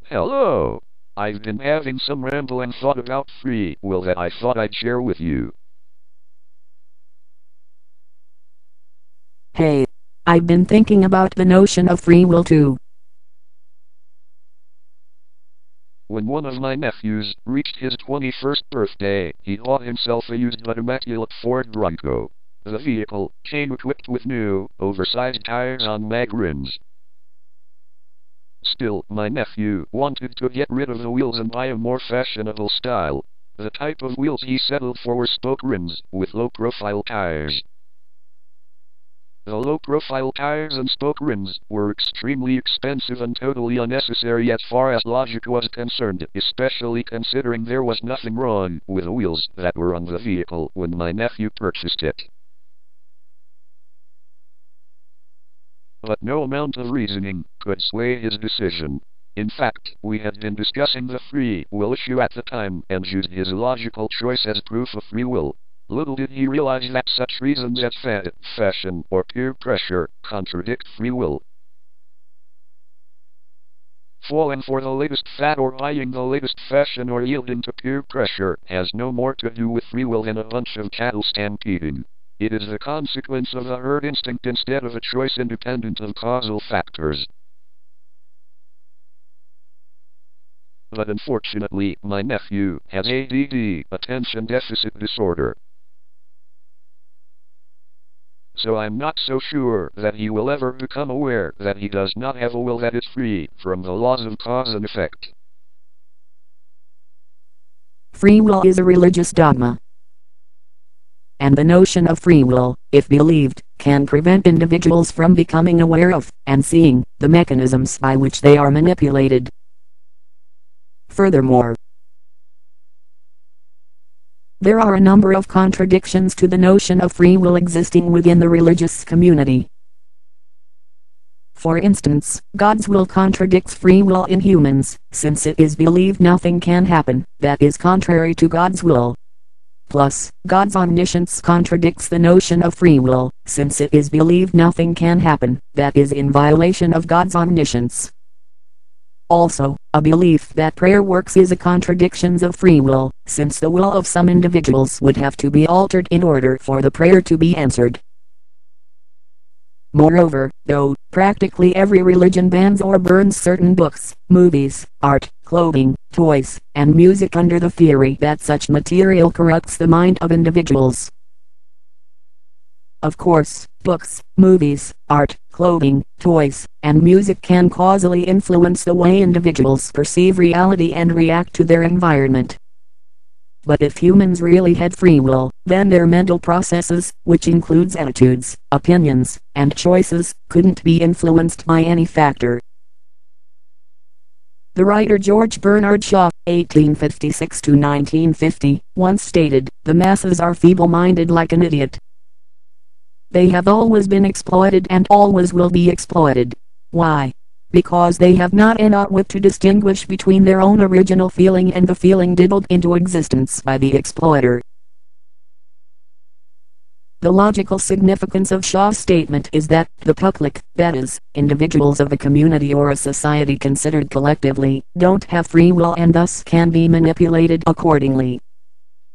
Hello! I've been having some rambling thought about free will that I thought I'd share with you. Hey, I've been thinking about the notion of free will too. When one of my nephews reached his 21st birthday, he bought himself a used but immaculate Ford Bronco. The vehicle came equipped with new, oversized tires on mag rims. Still, my nephew wanted to get rid of the wheels and buy a more fashionable style. The type of wheels he settled for were spoke rims, with low-profile tires. The low-profile tires and spoke rims were extremely expensive and totally unnecessary as far as logic was concerned, especially considering there was nothing wrong with the wheels that were on the vehicle when my nephew purchased it. But no amount of reasoning could sway his decision. In fact, we had been discussing the free will issue at the time and used his logical choice as proof of free will. Little did he realize that such reasons as fad, fashion, or peer pressure contradict free will. Falling for the latest fad or buying the latest fashion or yielding to peer pressure has no more to do with free will than a bunch of cattle stampeding. It is the consequence of the herd instinct instead of a choice independent of causal factors. But unfortunately, my nephew has ADD, attention deficit disorder. So I'm not so sure that he will ever become aware that he does not have a will that is free from the laws of cause and effect. Free will is a religious dogma. And the notion of free will, if believed, can prevent individuals from becoming aware of, and seeing, the mechanisms by which they are manipulated. Furthermore, there are a number of contradictions to the notion of free will existing within the religious community. For instance, God's will contradicts free will in humans, since it is believed nothing can happen that is contrary to God's will. Plus, God's omniscience contradicts the notion of free will, since it is believed nothing can happen that is in violation of God's omniscience. Also, a belief that prayer works is a contradiction of free will, since the will of some individuals would have to be altered in order for the prayer to be answered. Moreover, though practically every religion bans or burns certain books, movies, art, clothing, toys, and music under the theory that such material corrupts the mind of individuals. Of course, books, movies, art, clothing, toys, and music can causally influence the way individuals perceive reality and react to their environment. But if humans really had free will, then their mental processes, which includes attitudes, opinions, and choices, couldn't be influenced by any factor. The writer George Bernard Shaw, 1856–1950, once stated, "The masses are feeble-minded like an idiot. They have always been exploited and always will be exploited. Why? Because they have not enough wit to distinguish between their own original feeling and the feeling diddled into existence by the exploiter." The logical significance of Shaw's statement is that the public, that is, individuals of a community or a society considered collectively, don't have free will and thus can be manipulated accordingly.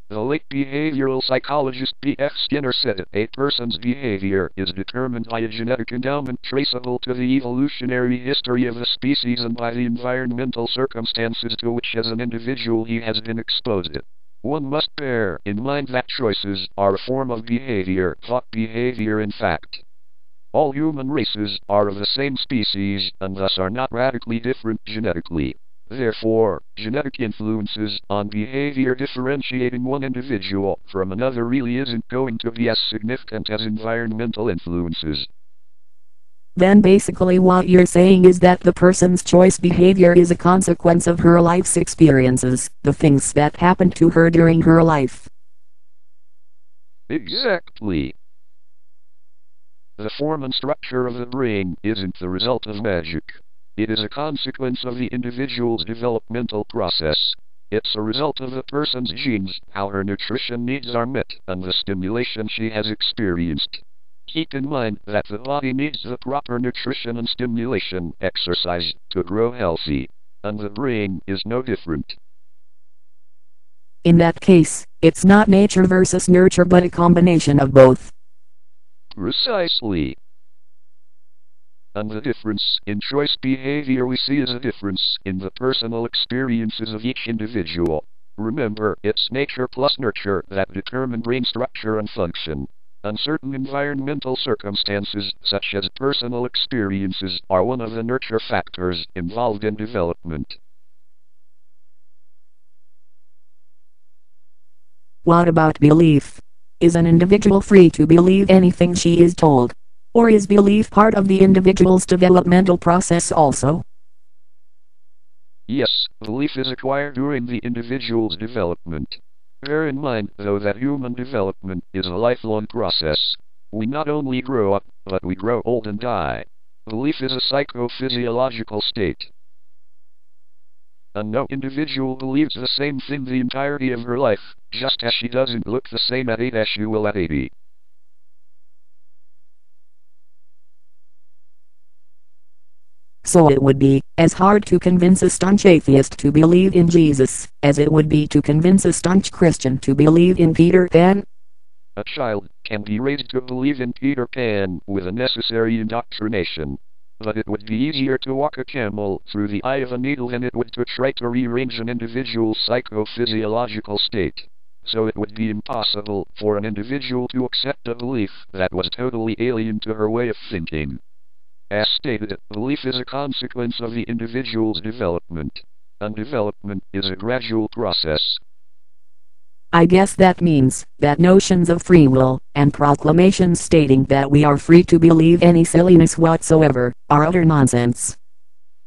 The late behavioral psychologist B.F. Skinner said a person's behavior is determined by a genetic endowment traceable to the evolutionary history of the species and by the environmental circumstances to which as an individual he has been exposed. One must bear in mind that choices are a form of behavior, thought behavior in fact. All human races are of the same species and thus are not radically different genetically. Therefore, genetic influences on behavior differentiating one individual from another really isn't going to be as significant as environmental influences. Then basically what you're saying is that the person's choice behavior is a consequence of her life's experiences, the things that happened to her during her life. Exactly. The form and structure of the brain isn't the result of magic. It is a consequence of the individual's developmental process. It's a result of the person's genes, how her nutrition needs are met, and the stimulation she has experienced. Keep in mind that the body needs the proper nutrition and stimulation, exercise, to grow healthy. and the brain is no different. In that case, it's not nature versus nurture but a combination of both. Precisely. And the difference in choice behavior we see is a difference in the personal experiences of each individual. Remember, it's nature plus nurture that determine brain structure and function. And certain environmental circumstances, such as personal experiences, are one of the nurture factors involved in development. What about belief? Is an individual free to believe anything she is told? Or is belief part of the individual's developmental process also? Yes, belief is acquired during the individual's development. Bear in mind, though, that human development is a lifelong process. We not only grow up, but we grow old and die. Belief is a psychophysiological state. And no individual believes the same thing the entirety of her life, just as she doesn't look the same at 8 as she will at 80. So it would be as hard to convince a staunch atheist to believe in Jesus as it would be to convince a staunch Christian to believe in Peter Pan. A child can be raised to believe in Peter Pan with a necessary indoctrination. But it would be easier to walk a camel through the eye of a needle than it would to try to rearrange an individual's psychophysiological state. So it would be impossible for an individual to accept a belief that was totally alien to her way of thinking. As stated, belief is a consequence of the individual's development, and development is a gradual process. I guess that means that notions of free will, and proclamations stating that we are free to believe any silliness whatsoever, are utter nonsense.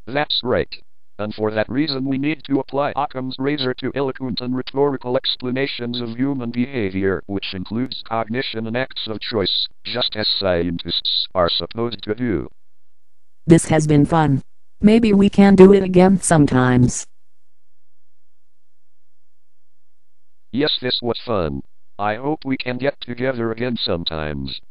That's right. And for that reason we need to apply Occam's razor to eloquent and rhetorical explanations of human behavior, which includes cognition and acts of choice, just as scientists are supposed to do. This has been fun. Maybe we can do it again sometimes. Yes, this was fun. I hope we can get together again sometimes.